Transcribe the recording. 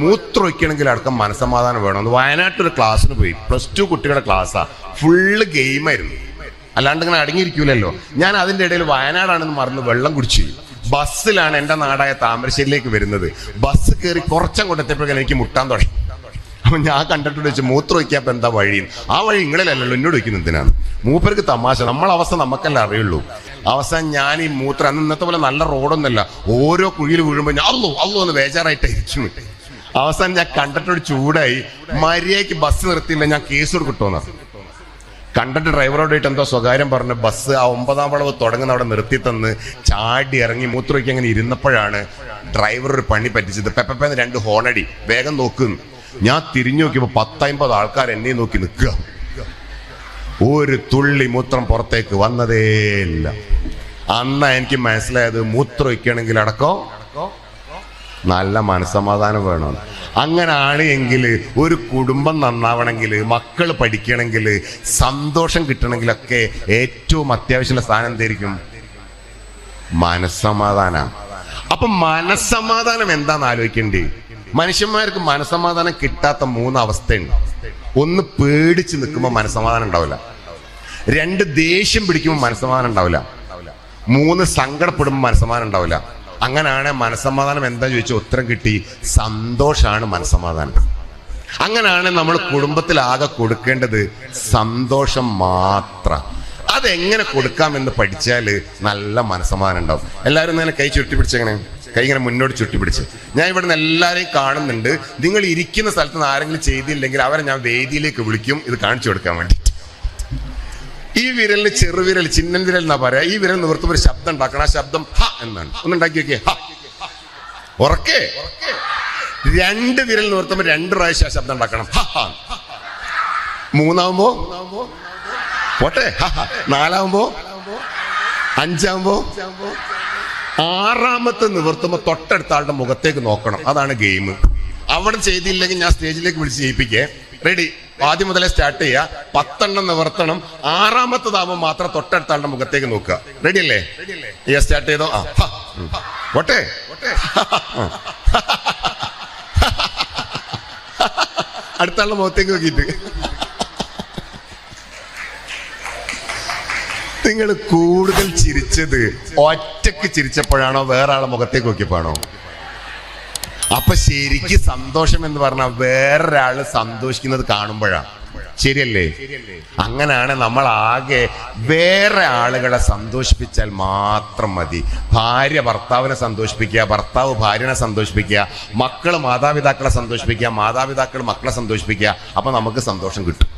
മൂത്രമൊഴിക്കണമെങ്കിൽ അടക്കം മനസ്സമാധാനം വേണമെന്ന് വയനാട്ടിലൊരു ക്ലാസ്സിന് പോയി. +2 കുട്ടികളുടെ ക്ലാസ്സാ. ഫുള്ള് ഗെയിമായിരുന്നു. അല്ലാണ്ട് ഇങ്ങനെ അടങ്ങിയിരിക്കൂലല്ലോ. ഞാൻ അതിൻ്റെ ഇടയിൽ വയനാടാണെന്ന് മറന്ന് വെള്ളം കുടിച്ചു. ബസ്സിലാണ് എൻ്റെ നാടായ താമരശ്ശേരിയിലേക്ക് വരുന്നത്. ബസ് കയറി കുറച്ചങ്ങോട്ട് എത്തിയപ്പോഴേക്കും എനിക്ക് മുട്ടാൻ തുടങ്ങി. അപ്പൊ ഞാൻ കണ്ടിട്ട് വെച്ച് മൂത്രമൊഴിക്കാപ്പം എന്താ വഴി? ആ വഴി നിങ്ങളിലല്ലോ എന്നോട് വയ്ക്കുന്നത് എന്തിനാണ്? മൂപ്പർക്ക് തമാശ. നമ്മളെ അവസ്ഥ നമുക്കല്ല അറിയുള്ളൂ. അവസാനം ഞാൻ ഈ മൂത്രം അന്ന് ഇന്നത്തെ പോലെ നല്ല റോഡൊന്നുമല്ല, ഓരോ കുഴിയിൽ വീഴുമ്പോൾ ഞാൻ അല്ലോ എന്ന് ബേജാറായിട്ടായിരിക്കും. അവസാനം ഞാൻ കണ്ടിട്ടൊരു ചൂടായി. മര്യാദയ്ക്ക് ബസ് നിർത്തിയില്ല, ഞാൻ കേസ് കൊടുക്കട്ടോന്ന്. കണ്ടിട്ട് ഡ്രൈവറോടായിട്ട് എന്തോ സ്വകാര്യം പറഞ്ഞ് ബസ് ആ 9ാം വളവ് തുടങ്ങുന്ന അവിടെ നിർത്തി തന്ന് ചാടി ഇറങ്ങി മൂത്രമൊഴിക്കാൻ അങ്ങനെ ഇരുന്നപ്പോഴാണ് ഡ്രൈവർ ഒരു പണി പറ്റിച്ചത്. പെപ്പന്ന് 2 ഹോണടി. വേഗം നോക്കുന്നു. ഞാൻ തിരിഞ്ഞു നോക്കിയപ്പോൾ 10-50 ആൾക്കാർ എന്നെ നോക്കി നിൽക്കുക. ഒരു തുള്ളി മൂത്രം പുറത്തേക്ക് വന്നതേയില്ല. അന്നാ എനിക്ക് മനസ്സിലായത് മൂത്രമൊഴിക്കണമെങ്കിൽ അടക്കം നല്ല മനസ്സമാധാനം വേണം. അങ്ങനാണ് എങ്കിൽ ഒരു കുടുംബം നന്നാവണമെങ്കിൽ, മക്കൾ പഠിക്കണമെങ്കിൽ, സന്തോഷം കിട്ടണമെങ്കിലൊക്കെ ഏറ്റവും അത്യാവശ്യമുള്ള സ്ഥാനം എന്തായിരിക്കും? മനസ്സമാധാനം. അപ്പൊ മനസ്സമാധാനം എന്താന്ന് ആലോചിക്കണ്ടേ? മനുഷ്യന്മാർക്ക് മനസ്സമാധാനം കിട്ടാത്ത 3 അവസ്ഥയുണ്ട്. 1, പേടിച്ച് നിൽക്കുമ്പോൾ മനസ്സമാധാനം ഉണ്ടാവില്ല. 2, ദേഷ്യം പിടിക്കുമ്പോൾ മനസ്സമാധാനം ഉണ്ടാവില്ല. 3, സങ്കടപ്പെടുമ്പോൾ മനസ്സമാധാനം ഉണ്ടാവില്ല. അങ്ങനെയാണ് മനസ്സമാധാനം എന്താ ചോദിച്ചാൽ ഉത്തരം കിട്ടി. സന്തോഷമാണ് മനസ്സമാധാനം. അങ്ങനെയാണ് നമ്മൾ കുടുംബത്തിലാകെ കൊടുക്കേണ്ടത് സന്തോഷം മാത്രം. അതെങ്ങനെ കൊടുക്കാമെന്ന് പഠിച്ചാൽ നല്ല മനസ്സമാധാനം ഉണ്ടാവും. എല്ലാവരും ഇങ്ങനെ കൈ ചുരുട്ടിപ്പിടിച്ചെങ്ങനെ, കൈ ഇങ്ങനെ മുന്നോട്ട് ചുട്ടിപ്പിടിച്ച്. ഞാൻ ഇവിടെ നിന്ന് എല്ലാവരെയും കാണുന്നുണ്ട്. നിങ്ങൾ ഇരിക്കുന്ന സ്ഥലത്ത് നിന്ന് ആരെങ്കിലും ചെയ്തില്ലെങ്കിൽ അവരെ ഞാൻ വേദിയിലേക്ക് വിളിക്കും, ഇത് കാണിച്ചു കൊടുക്കാൻ വേണ്ടി. ഈ വിരലിന് ചെറുവിരൽ, ചിന്നൻ വിരൽ എന്നാ പറയാ. ഈ വിരൽ നിവർത്തുമ്പോൾ ഒരു ശബ്ദം ഉണ്ടാക്കണം. ആ ശബ്ദം ഹ എന്നാണ്. ഒന്നുണ്ടാക്കി നോക്കിയേ. ഹ ഉറക്കെ. 2 വിരൽ നിവർത്തുമ്പോൾ 2 പ്രാവശ്യം ആ ശബ്ദം ഉണ്ടാക്കണം. ഹ ഹ. 3ആവുമ്പോ പോട്ടെ ഹ ഹ. 4ആവുമ്പോ, 5ആവുമ്പോ, 6ാമത്തെ നിവർത്തുമ്പോൾ തൊട്ടടുത്ത ആളുടെ മുഖത്തേക്ക് നോക്കണം. അതാണ് ഗെയിം. അവിടെ ചെയ്തില്ലെങ്കിൽ ഞാൻ സ്റ്റേജിലേക്ക് വിളിച്ച് ചെയ്യിപ്പിക്കേ. റെഡി? ആദ്യം മുതലേ സ്റ്റാർട്ട് ചെയ്യുക. 10 എണ്ണം നിവർത്തണം. 6ാമത്തതാവുമ്പോൾ മാത്രം തൊട്ടടുത്ത ആളുടെ മുഖത്തേക്ക് നോക്കുക. റെഡി അല്ലേ? സ്റ്റാർട്ട് ചെയ്തോ. പോട്ടെ. അടുത്ത ആളുടെ മുഖത്തേക്ക് നോക്കിയിട്ട്. നിങ്ങൾ കൂടുതൽ ചിരിച്ചത് ഒറ്റക്ക് ചിരിച്ചപ്പോഴാണോ വേറെ ആളെ മുഖത്തേക്ക് നോക്കിയപ്പോഴാണോ? അപ്പൊ ശരിക്ക് സന്തോഷം എന്ന് പറഞ്ഞാൽ വേറൊരാള് സന്തോഷിക്കുന്നത് കാണുമ്പോഴാണ്. ശരിയല്ലേ? അങ്ങനെയാണ് നമ്മൾ ആകെ വേറെ ആളുകളെ സന്തോഷിപ്പിച്ചാൽ മാത്രം മതി. ഭാര്യ ഭർത്താവിനെ സന്തോഷിപ്പിക്കുക, ഭർത്താവ് ഭാര്യനെ സന്തോഷിപ്പിക്കുക, മക്കള് മാതാപിതാക്കളെ സന്തോഷിപ്പിക്കുക, മാതാപിതാക്കൾ മക്കളെ സന്തോഷിപ്പിക്കുക. അപ്പൊ നമുക്ക് സന്തോഷം കിട്ടും.